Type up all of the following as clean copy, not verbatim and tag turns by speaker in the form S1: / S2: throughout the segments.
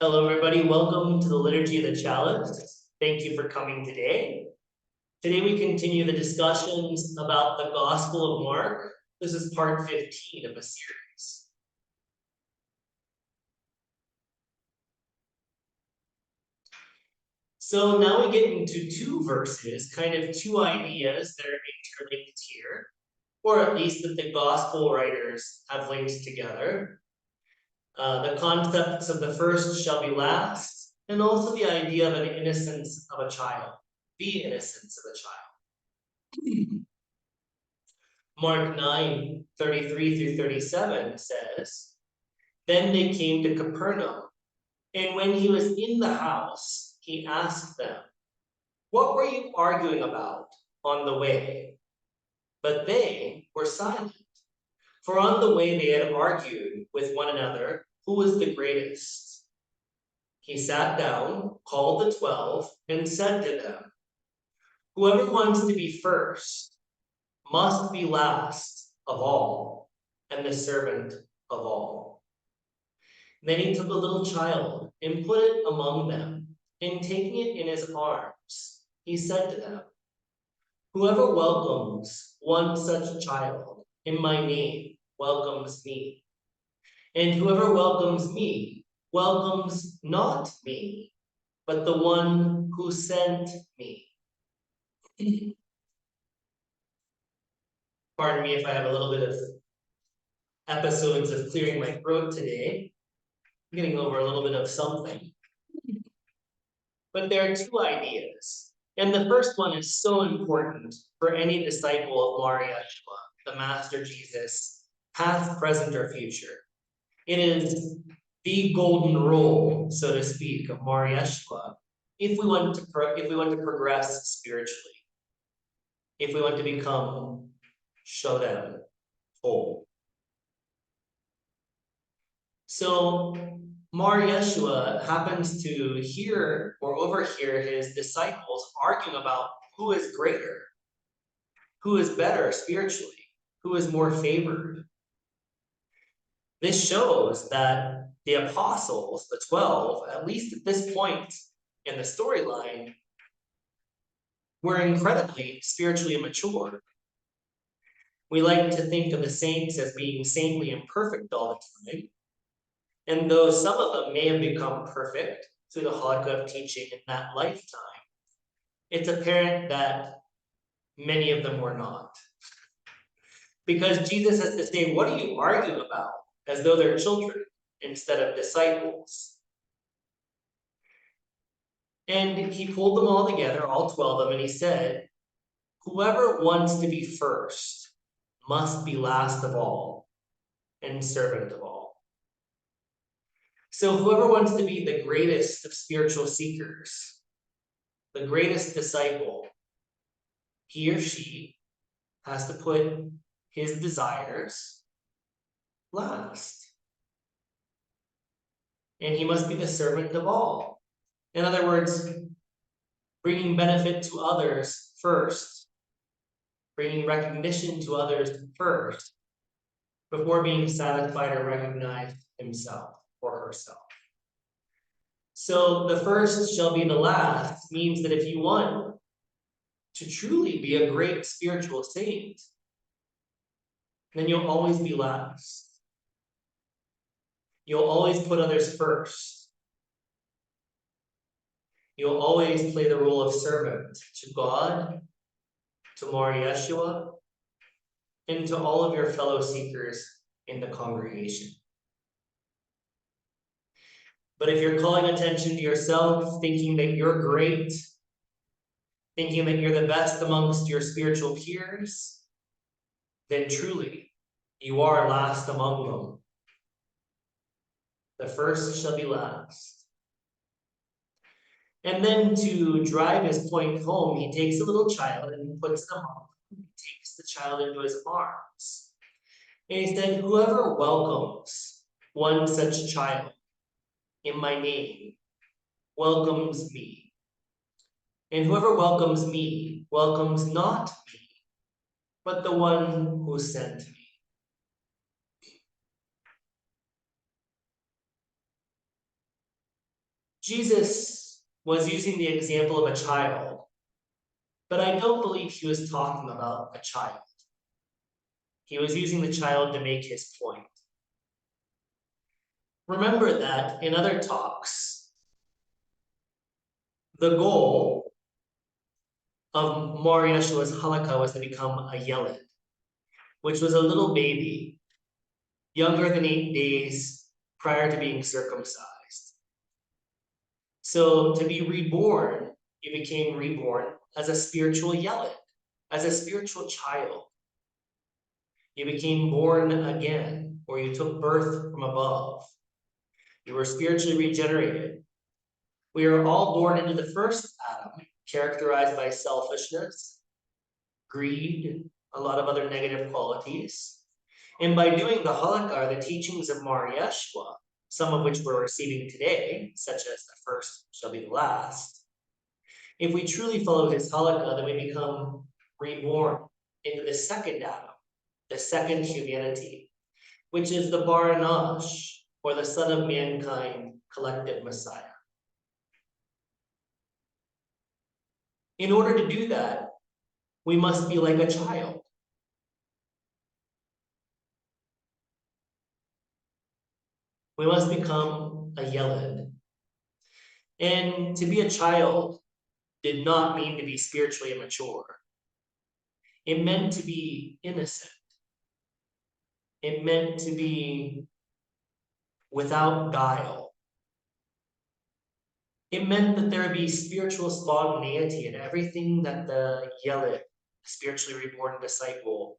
S1: Hello, everybody. Welcome to the Liturgy of the Chalice. Thank you for coming today. Today, we continue the discussions about the Gospel of Mark. This is part 15 of a series. So now we get into two verses, kind of two ideas that are interlinked here, or at least that the Gospel writers have linked together. The concepts of the first shall be last, and also the idea of an innocence of a child, the innocence of a child. Mark 9, 33 through 37 says, Then they came to Capernaum, and when he was in the house, he asked them, What were you arguing about on the way? But they were silent, for on the way they had argued with one another who was the greatest. He sat down, called the 12, and said to them, Whoever wants to be first must be last of all, and the servant of all. Then he took a little child and put it among them, and taking it in his arms, he said to them, Whoever welcomes one such child in my name welcomes me, and whoever welcomes me welcomes not me, but the one who sent me. Pardon me if I have a little bit of episodes of clearing my throat today. I'm getting over a little bit of something. But there are two ideas. And the first one is so important for any disciple of Mar Yeshua, the Master Jesus, past, present, or future. It is the golden rule, so to speak, of Mar Yeshua, if we want to progress spiritually, if we want to become Shodem, whole. So Mar Yeshua happens to hear or overhear his disciples arguing about who is greater, who is better spiritually, who is more favored. This shows that the apostles, the 12, at least at this point in the storyline, were incredibly spiritually immature. We like to think of the saints as being saintly and perfect all the time. And though some of them may have become perfect through the Halakha of teaching in that lifetime, it's apparent that many of them were not. Because Jesus has to say, what are you arguing about? As though they're children instead of disciples. And he pulled them all together, all 12 of them, and he said, whoever wants to be first must be last of all and servant of all. So whoever wants to be the greatest of spiritual seekers, the greatest disciple, he or she has to put his desires last. And he must be the servant of all. In other words, bringing benefit to others first, bringing recognition to others first, before being satisfied or recognized himself or herself. So the first shall be the last means that if you want to truly be a great spiritual saint, then you'll always be last. You'll always put others first. You'll always play the role of servant to God, to Mar Yeshua, and to all of your fellow seekers in the congregation. But if you're calling attention to yourself, thinking that you're great, thinking that you're the best amongst your spiritual peers, then truly you are last among them. The first shall be last. And then to drive his point home, he takes a little child and he puts them up. He takes the child into his arms. And he said, whoever welcomes one such child in my name welcomes me. And whoever welcomes me welcomes not me, but the one who sent me. Jesus was using the example of a child, but I don't believe he was talking about a child. He was using the child to make his point. Remember that in other talks, the goal of Mar Yeshua's halakha was to become a yeled, which was a little baby, younger than 8 days prior to being circumcised. So to be reborn, you became reborn as a spiritual yeled, as a spiritual child. You became born again, or you took birth from above. You were spiritually regenerated. We are all born into the first Adam, characterized by selfishness, greed, a lot of other negative qualities. And by doing the halakha, the teachings of Mar Yeshua, some of which we're receiving today, such as the first shall be the last, if we truly follow his halakha, then we become reborn into the second Adam, the second humanity, which is the Bar Anash, or the Son of Mankind, collective Messiah. In order to do that, we must be like a child. We must become a yeled. And to be a child did not mean to be spiritually immature. It meant to be innocent. It meant to be without guile. It meant that there would be spiritual spontaneity in everything that the yeled, spiritually reborn disciple,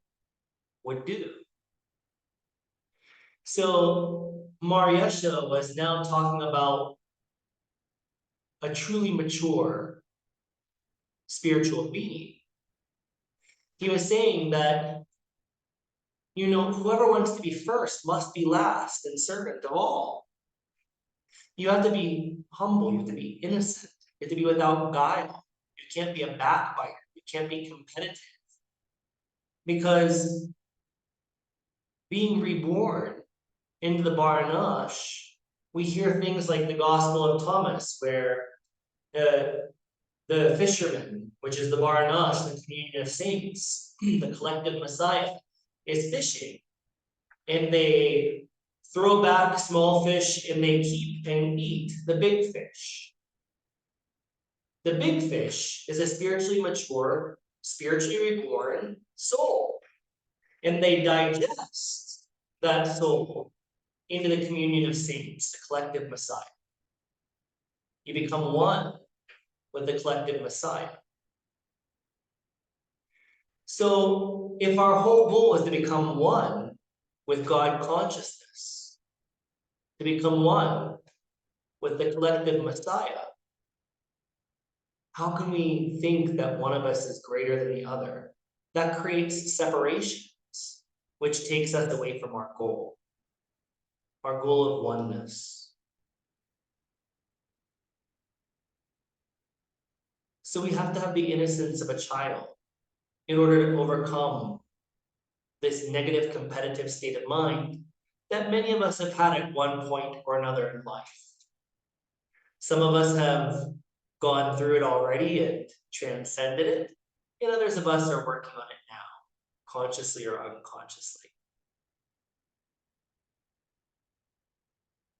S1: would do. So Mar Yeshua was now talking about a truly mature spiritual being. He was saying that, whoever wants to be first must be last and servant of all. You have to be humble, you have to be innocent, you have to be without guile. You can't be a backbiter, you can't be competitive. Because being reborn into the Bar Anash, we hear things like the Gospel of Thomas, where the fisherman, which is the Bar Anash, the communion of saints, the collective Messiah, is fishing. And they throw back small fish and they keep and eat the big fish. The big fish is a spiritually mature, spiritually reborn soul. And they digest that soul into the communion of saints, the collective Messiah. You become one with the collective Messiah. So if our whole goal is to become one with God consciousness, to become one with the collective Messiah, how can we think that one of us is greater than the other? That creates separations, which takes us away from our goal of oneness. So we have to have the innocence of a child in order to overcome this negative competitive state of mind that many of us have had at one point or another in life. Some of us have gone through it already and transcended it, and others of us are working on it now, consciously or unconsciously.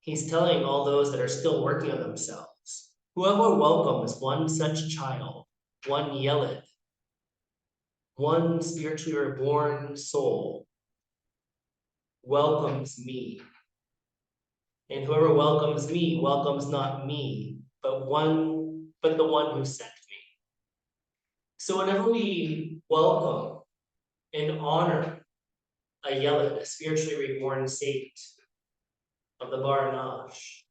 S1: He's telling all those that are still working on themselves, whoever welcomes one such child, one yeled, one spiritually reborn soul, welcomes me. And whoever welcomes me welcomes not me, but the one who sent me. So whenever we welcome and honor a yeled, a spiritually reborn saint of the Bar Anash,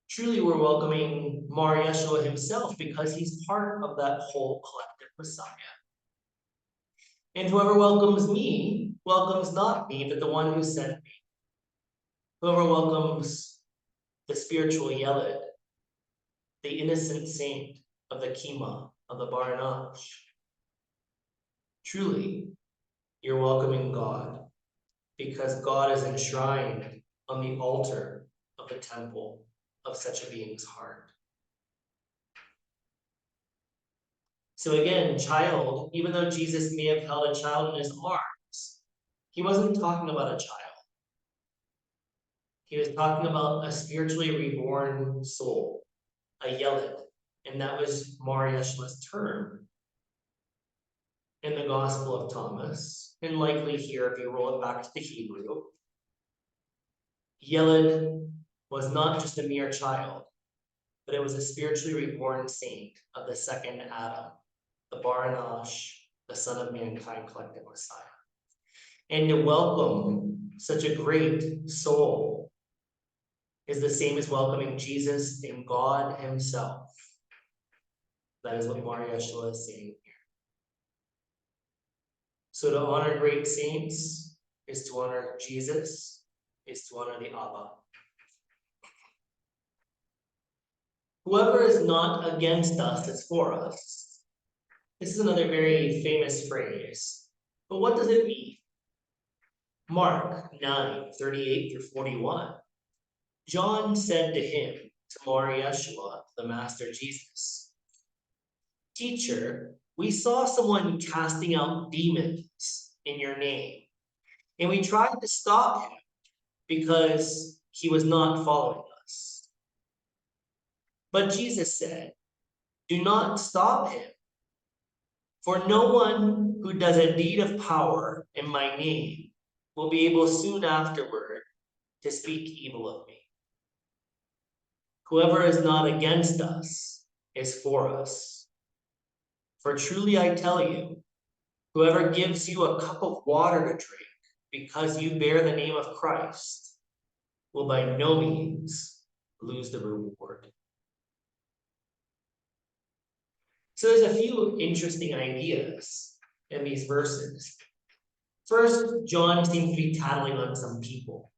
S1: truly we're welcoming Mar Yeshua himself, because he's part of that whole collective Messiah. And whoever welcomes me welcomes not me, but the one who sent me. Whoever welcomes the spiritual yeled, the innocent saint of the Kima, of the Bar Anash, truly, you're welcoming God, because God is enshrined on the altar of the temple. of such a being's heart. So again, child, even though Jesus may have held a child in his arms, he wasn't talking about a child. He was talking about a spiritually reborn soul, a yelid, and that was Mar Yeshua's term in the Gospel of Thomas, and likely here if you roll it back to the Hebrew. Yelid was not just a mere child, but it was a spiritually reborn saint of the second Adam, the Baranash, the Son of Mankind, collective Messiah. And to welcome such a great soul is the same as welcoming Jesus in God himself. That is what Mar Yeshua is saying here. So to honor great saints is to honor Jesus, is to honor the Abba. Whoever is not against us is for us. This is another very famous phrase. But what does it mean? Mark 9:38-41. John said to him, to Mar Yeshua, the Master Jesus, "Teacher, we saw someone casting out demons in your name, and we tried to stop him because he was not following us." But Jesus said, "Do not stop him, for no one who does a deed of power in my name will be able soon afterward to speak evil of me. Whoever is not against us is for us. For truly I tell you, whoever gives you a cup of water to drink because you bear the name of Christ will by no means lose the reward." So there's a few interesting ideas in these verses. First, John seems to be tattling on some people.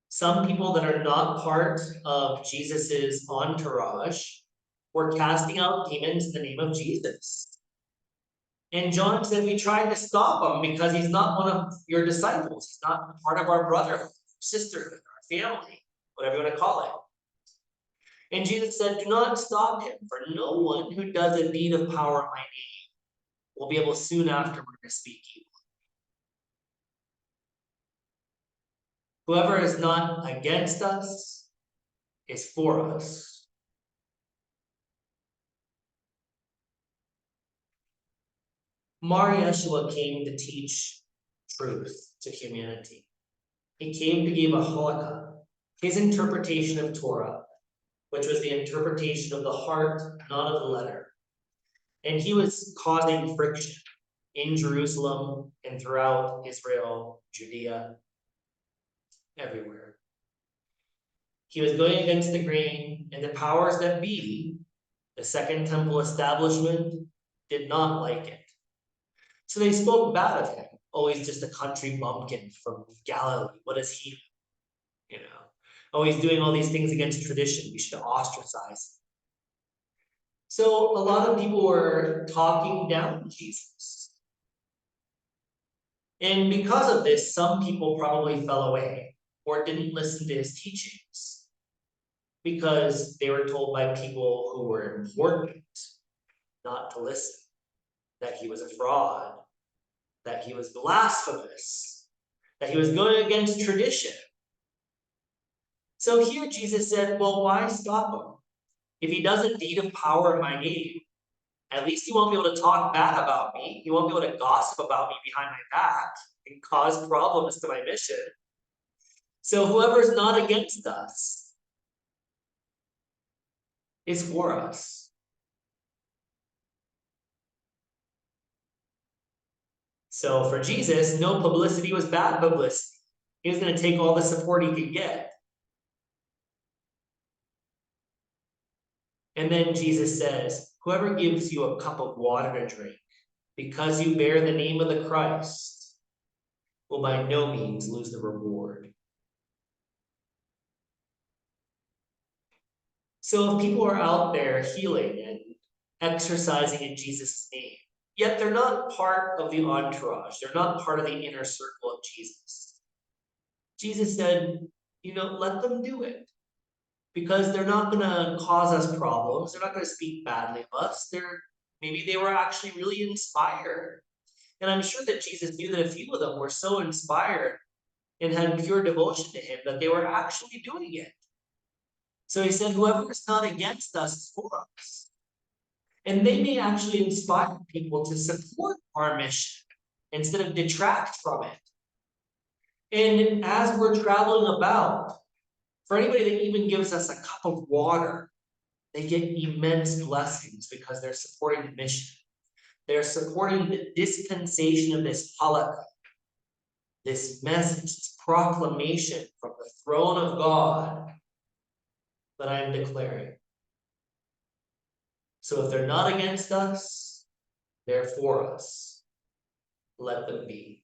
S1: Some people that are not part of Jesus's entourage were casting out demons in the name of Jesus. And John said, we tried to stop him because he's not one of your disciples. He's not part of our brotherhood, sisterhood, our family, whatever you want to call it. And Jesus said, do not stop him, for no one who does a deed of power in my name will be able soon afterward to speak evil. Whoever is not against us is for us. Mar Yeshua came to teach truth to humanity. He came to give a halakha, his interpretation of Torah, which was the interpretation of the heart, not of the letter. And he was causing friction in Jerusalem and throughout Israel, Judea, everywhere. He was going against the grain, and the powers that be, the Second Temple establishment, did not like it. So they spoke bad of him. Oh, he's just a country bumpkin from Galilee. What is he? You know, oh, he's doing all these things against tradition. We should ostracize him. So a lot of people were talking down Jesus. And because of this, some people probably fell away or didn't listen to his teachings because they were told by people who were important not to listen, that he was a fraud, that he was blasphemous, that he was going against tradition. So here Jesus said, well, why stop him? If he does a deed of power in my name, at least he won't be able to talk bad about me. He won't be able to gossip about me behind my back and cause problems to my mission. So whoever's not against us is for us. So for Jesus, no publicity was bad publicity. He was going to take all the support he could get. And then Jesus says, whoever gives you a cup of water to drink because you bear the name of the Christ will by no means lose the reward. So if people are out there healing and exercising in Jesus' name, yet they're not part of the entourage, they're not part of the inner circle of Jesus. Jesus said, let them do it. because they're not gonna cause us problems. They're not gonna speak badly of us. Maybe they were actually really inspired. And I'm sure that Jesus knew that a few of them were so inspired and had pure devotion to him that they were actually doing it. So he said, whoever is not against us is for us. And they may actually inspire people to support our mission instead of detract from it. And as we're traveling about, for anybody that even gives us a cup of water, they get immense blessings because they're supporting the mission. They're supporting the dispensation of this halakha, this message, this proclamation from the throne of God that I am declaring. So if they're not against us, they're for us. Let them be.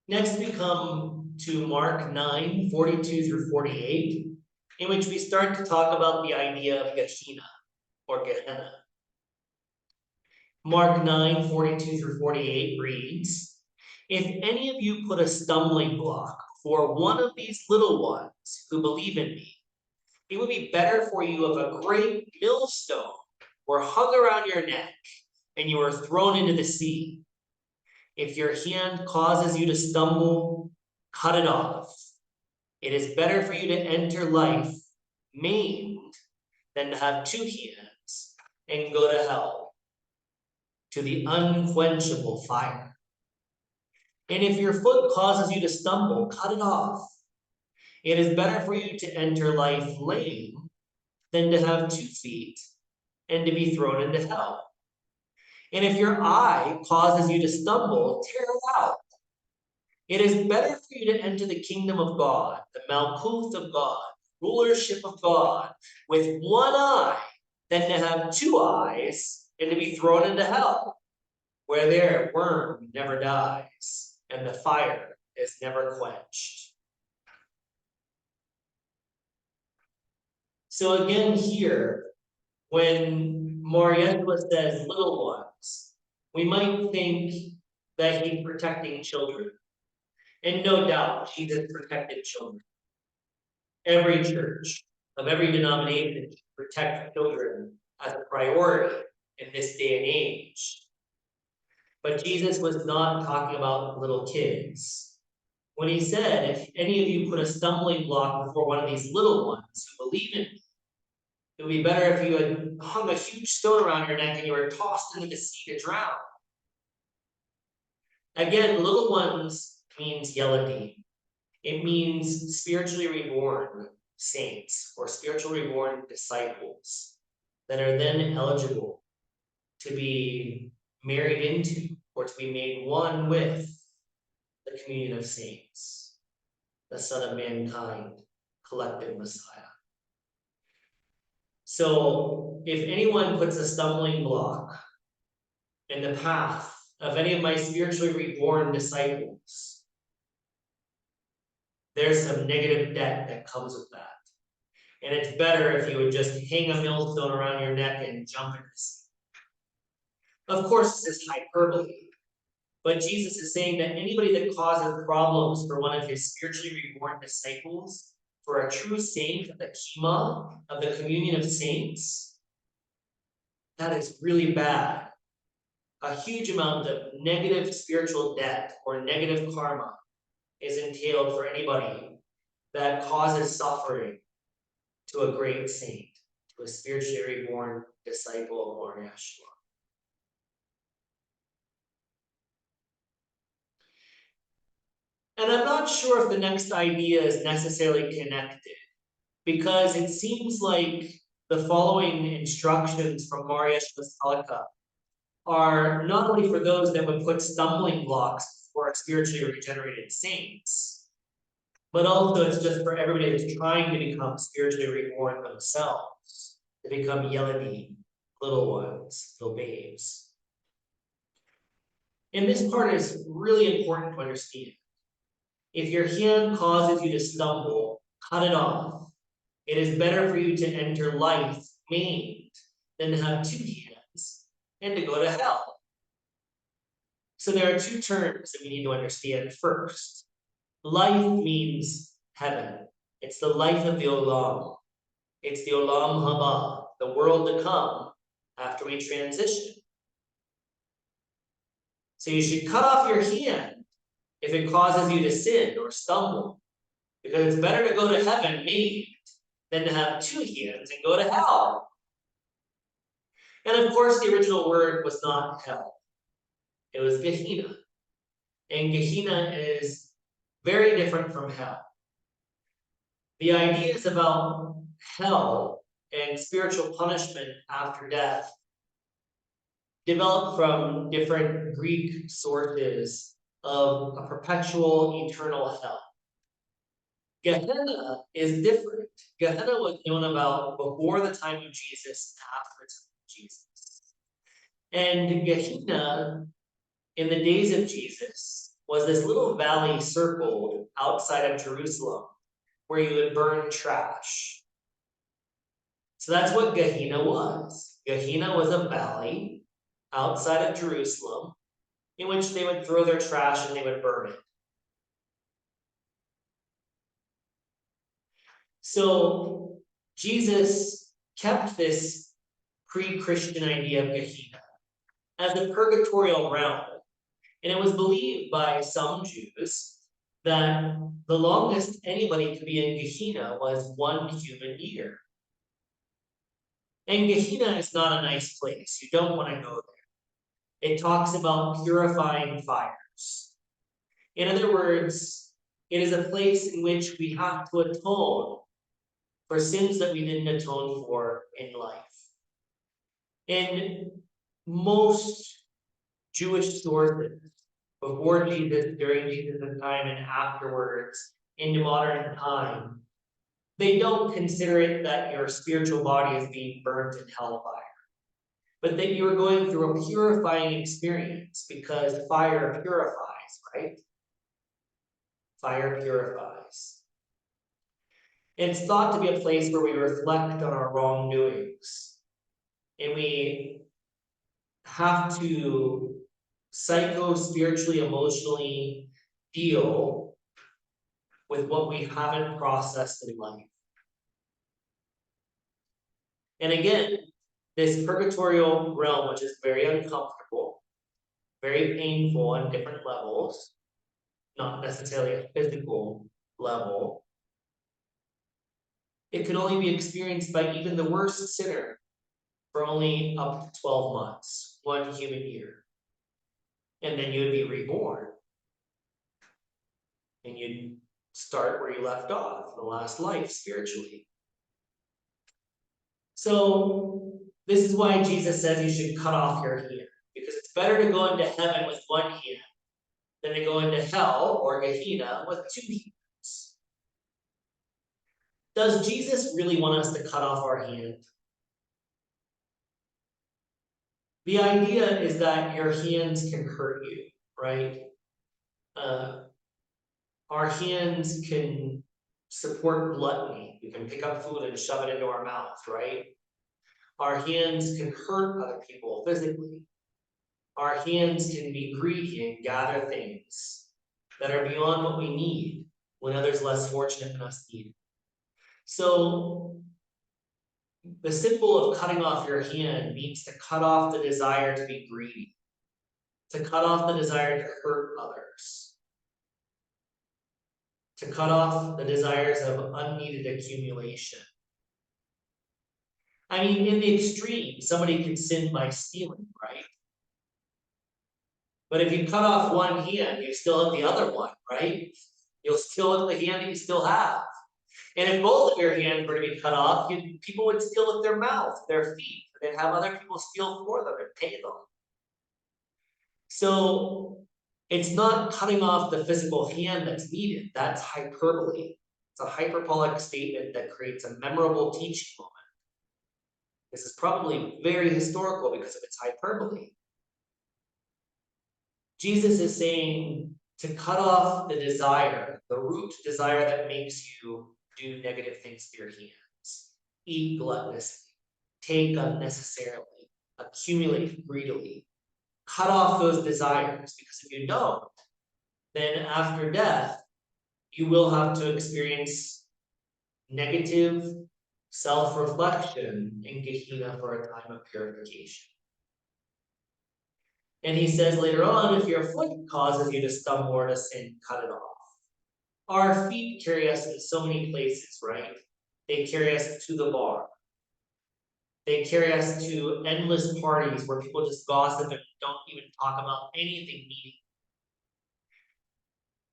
S1: Next, we come to Mark 9, 42 through 48, in which we start to talk about the idea of Gehenna or Gehenna. Mark 9, 42 through 48 reads, if any of you put a stumbling block for one of these little ones who believe in me, it would be better for you if a great millstone were hung around your neck and you were thrown into the sea. If your hand causes you to stumble, cut it off. It is better for you to enter life maimed than to have two hands and go to hell, to the unquenchable fire. And if your foot causes you to stumble, cut it off. It is better for you to enter life lame than to have 2 feet and to be thrown into hell. And if your eye causes you to stumble, tear it out. It is better for you to enter the kingdom of God, the Malkuth of God, rulership of God, with one eye than to have 2 eyes and to be thrown into hell, where their worm never dies and the fire is never quenched. So again here, when Marietta says little ones, we might think that he's protecting children. And no doubt, Jesus protected children. Every church of every denomination protect children as a priority in this day and age. But Jesus was not talking about little kids. When he said, if any of you put a stumbling block before one of these little ones who believe in me, it would be better if you had hung a huge stone around your neck and you were tossed into the sea to drown. Again, little ones means Yeladi. It means spiritually reborn saints or spiritually reborn disciples that are then eligible to be married into or to be made one with the communion of saints, the Son of Mankind, collective Messiah. So if anyone puts a stumbling block in the path of any of my spiritually reborn disciples, there's some negative debt that comes with that. And it's better if you would just hang a millstone around your neck and jump into the sea. Of course, this is hyperbole, but Jesus is saying that anybody that causes problems for one of his spiritually reborn disciples, for a true saint of the Kima, of the communion of saints, that is really bad. A huge amount of negative spiritual debt or negative karma is entailed for anybody that causes suffering to a great saint, to a spiritually reborn disciple of Lord Yeshua. And I'm not sure if the next idea is necessarily connected, because it seems like the following instructions from Mar Yeshua's halakha are not only for those that would put stumbling blocks for spiritually regenerated saints, but also it's just for everybody that's trying to become spiritually reborn themselves, to become Yeladi, little ones, little babes. And this part is really important to understand. If your hand causes you to stumble, cut it off. It is better for you to enter life maimed than to have 2 hands and to go to hell. So there are 2 terms that we need to understand first. Life means heaven. It's the life of the Olam. It's the Olam Haba, the world to come after we transition. So you should cut off your hand if it causes you to sin or stumble, because it's better to go to heaven maimed than to have 2 hands and go to hell. And of course, the original word was not hell. It was Gehenna. And Gehenna is very different from hell. The ideas about hell and spiritual punishment after death developed from different Greek sources of a perpetual eternal hell. Gehenna is different. Gehenna was known about before the time of Jesus, after the time of Jesus. And Gehenna, in the days of Jesus, was this little valley circled outside of Jerusalem where you would burn trash. So that's what Gehenna was. Gehenna was a valley outside of Jerusalem in which they would throw their trash and they would burn it. So Jesus kept this pre-Christian idea of Gehenna as a purgatorial realm. And it was believed by some Jews that the longest anybody could be in Gehenna was 1 human year. And Gehenna is not a nice place. You don't want to go there. It talks about purifying fires. In other words, it is a place in which we have to atone for sins that we didn't atone for in life. In most Jewish sources, before Jesus, during Jesus' time, and afterwards, into modern time, they don't consider it that your spiritual body is being burnt in hellfire, but that you're going through a purifying experience because fire purifies, right? Fire purifies. It's thought to be a place where we reflect on our wrongdoings, and we have to psycho-spiritually, emotionally deal with what we haven't processed in life. And again, this purgatorial realm, which is very uncomfortable, very painful on different levels, not necessarily a physical level, it could only be experienced by even the worst sinner for only up to 12 months, 1 human year. And then you would be reborn. And you'd start where you left off, the last life spiritually. So this is why Jesus says you should cut off your hand, because it's better to go into heaven with 1 hand than to go into hell or Gehenna with 2 hands. Does Jesus really want us to cut off our hand? The idea is that your hands can hurt you, right? Our hands can support gluttony. We can pick up food and shove it into our mouth, right? Our hands can hurt other people physically. Our hands can be greedy and gather things that are beyond what we need when others less fortunate than us need. So the symbol of cutting off your hand means to cut off the desire to be greedy, to cut off the desire to hurt others, to cut off the desires of unneeded accumulation. I mean, in the extreme, somebody can sin by stealing, right? But if you cut off 1 hand, you still have the other one, right? You'll still have the hand that you still have. And if both of your hands were to be cut off, people would steal with their mouth, their feet. They'd have other people steal for them and pay them. So it's not cutting off the physical hand that's needed. That's hyperbole. It's a hyperbolic statement that creates a memorable teaching moment. This is probably very historical because of its hyperbole. Jesus is saying to cut off the desire, the root desire that makes you do negative things with your hands. Eat gluttonously. take unnecessarily, accumulate greedily, cut off those desires, because if you don't, then after death, you will have to experience negative self-reflection in Gehenna for a time of purification. And he says later on, if your foot causes you to stumble or to sin, cut it off. Our feet carry us in so many places, right? They carry us to the bar. They carry us to endless parties where people just gossip and don't even talk about anything meaningful.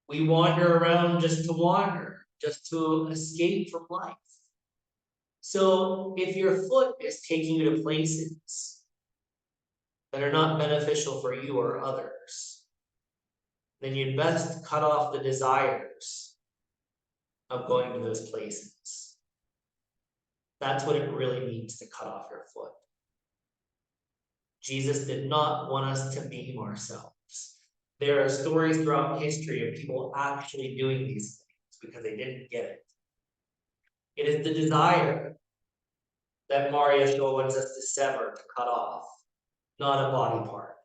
S1: We wander around just to wander, just to escape from life. So if your foot is taking you to places that are not beneficial for you or others, then you'd best cut off the desires of going to those places. That's what it really means to cut off your foot. Jesus did not want us to maim ourselves. There are stories throughout history of people actually doing these things because they didn't get it. It is the desire that Mar Yeshua wants us to sever, to cut off, not a body part.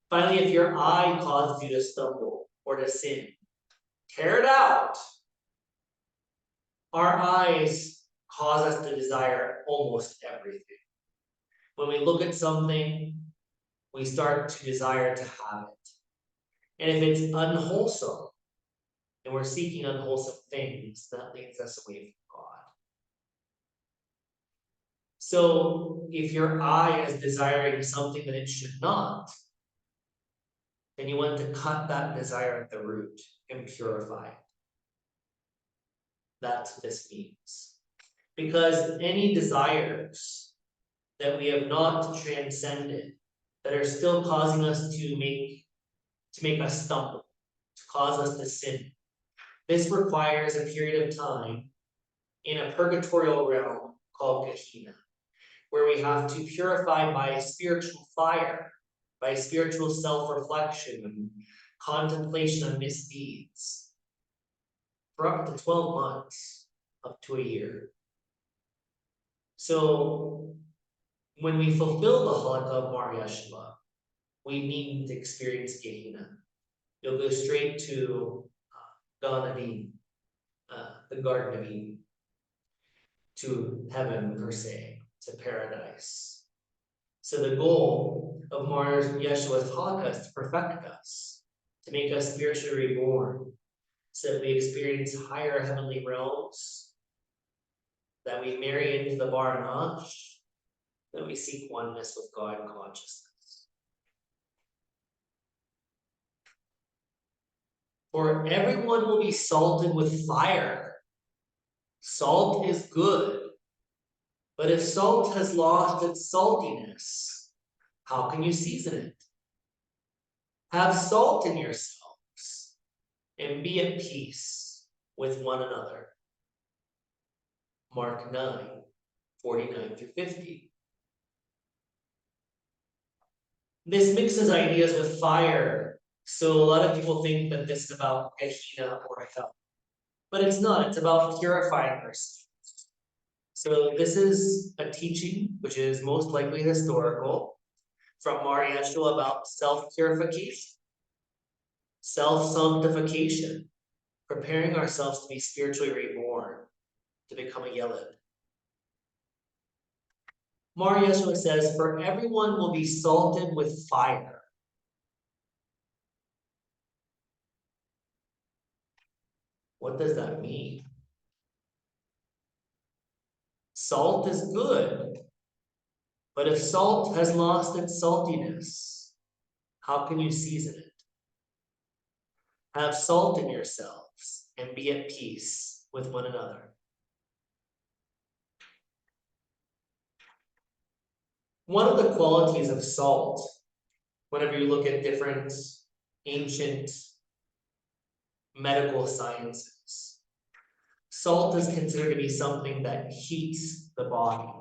S1: Finally, if your eye causes you to stumble or to sin, tear it out. Our eyes cause us to desire almost everything. When we look at something, we start to desire to have it. And if it's unwholesome, and we're seeking unwholesome things, that leads us away from God. So if your eye is desiring something that it should not, then you want to cut that desire at the root and purify it. That's what this means. Because any desires that we have not transcended, that are still causing us to make us stumble, to cause us to sin, this requires a period of time in a purgatorial realm called Gehenna, where we have to purify by spiritual fire, by spiritual self-reflection and contemplation of misdeeds for up to 12 months, up to a year. So when we fulfill the halakha of Mar Yeshua, we needn't experience Gehenna. You'll go straight to Gan Eden, the Garden of Eden, to heaven per se, to paradise. So the goal of Mar Yeshua's halakha is to perfect us, to make us spiritually reborn, so that we experience higher heavenly realms, that we marry into the Baranach, that we seek oneness with God consciousness. For everyone will be salted with fire. Salt is good, but if salt has lost its saltiness, how can you season it? Have salt in yourselves and be at peace with one another. Mark 9, 49 through 50. This mixes ideas with fire. So a lot of people think that this is about Gehenna or hell. But it's not, it's about purifying ourselves. So this is a teaching, which is most likely historical, from Mar Yeshua about self-purification, self-sanctification, preparing ourselves to be spiritually reborn, to become a Yeled. Mar Yeshua says, for everyone will be salted with fire. What does that mean? Salt is good, but if salt has lost its saltiness, how can you season it? Have salt in yourselves and be at peace with one another. One of the qualities of salt, whenever you look at different ancient medical sciences, salt is considered to be something that heats the body.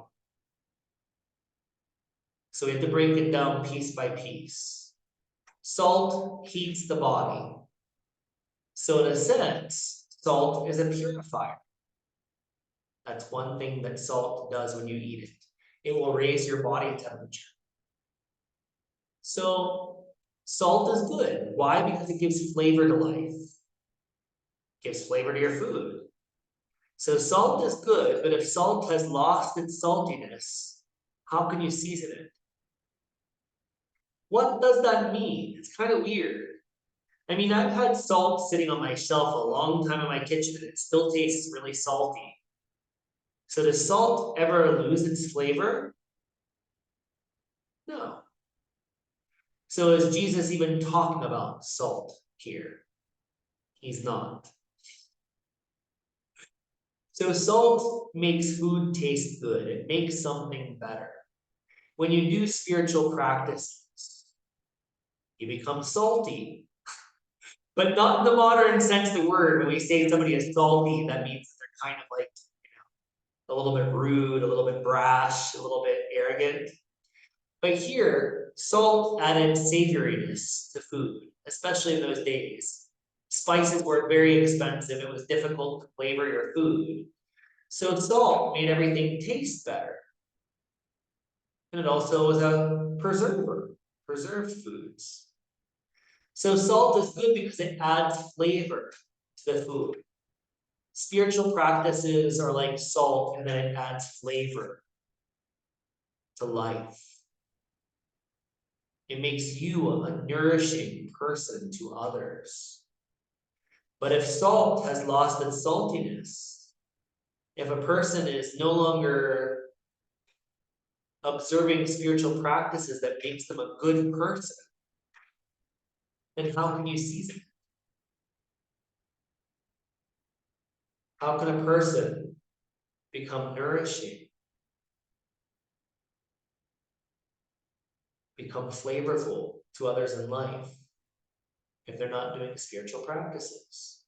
S1: So we have to break it down piece by piece. Salt heats the body. So in a sense, salt is a purifier. That's one thing that salt does when you eat it. It will raise your body temperature. So salt is good. Why? Because it gives flavor to life. It gives flavor to your food. So salt is good, but if salt has lost its saltiness, how can you season it? What does that mean? It's kind of weird. I mean, I've had salt sitting on my shelf a long time in my kitchen and it still tastes really salty. So does salt ever lose its flavor? No. So is Jesus even talking about salt here? He's not. So salt makes food taste good. It makes something better. When you do spiritual practices, you become salty. But not in the modern sense of the word. When we say somebody is salty, that means they're kind of like, a little bit rude, a little bit brash, a little bit arrogant. But here, salt added savouriness to food, especially in those days. Spices were very expensive. It was difficult to flavor your food. So salt made everything taste better. And it also was a preserver, preserved foods. So salt is good because it adds flavor to the food. Spiritual practices are like salt, and then it adds flavor to life. It makes you a nourishing person to others. But if salt has lost its saltiness, if a person is no longer observing spiritual practices that makes them a good person, then how can you season it? How can a person become nourishing, become flavorful to others in life if they're not doing spiritual practices?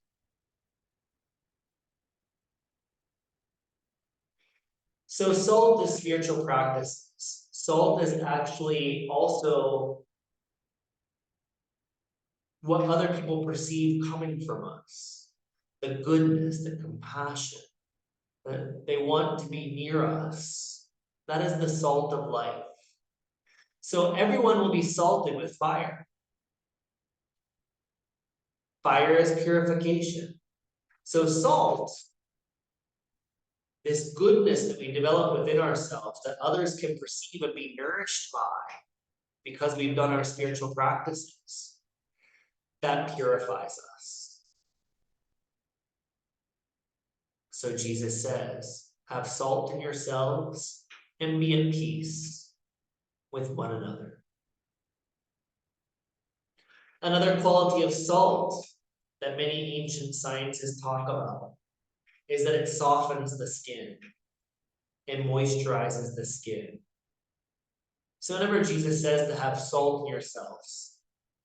S1: So salt is spiritual practices. Salt is actually also what other people perceive coming from us. The goodness, the compassion, that they want to be near us. That is the salt of life. So everyone will be salted with fire. Fire is purification. So salt, this goodness that we develop within ourselves that others can perceive and be nourished by because we've done our spiritual practices, that purifies us. So Jesus says, have salt in yourselves and be at peace with one another. Another quality of salt that many ancient sciences talk about is that it softens the skin and moisturizes the skin. So whenever Jesus says to have salt in yourselves,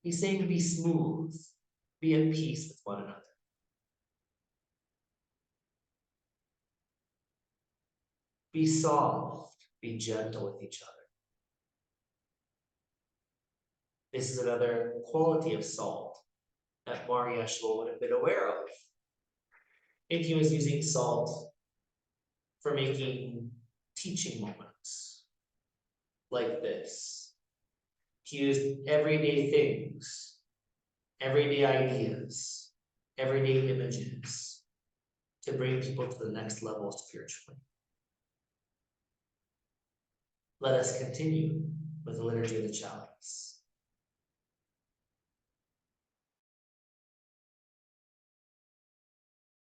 S1: he's saying to be smooth, be at peace with one another. Be soft, be gentle with each other. This is another quality of salt that Mar Yeshua would have been aware of if he was using salt for making teaching moments like this. He used everyday things, everyday ideas, everyday images to bring people to the next level spiritually. Let us continue with the liturgy of the chalice.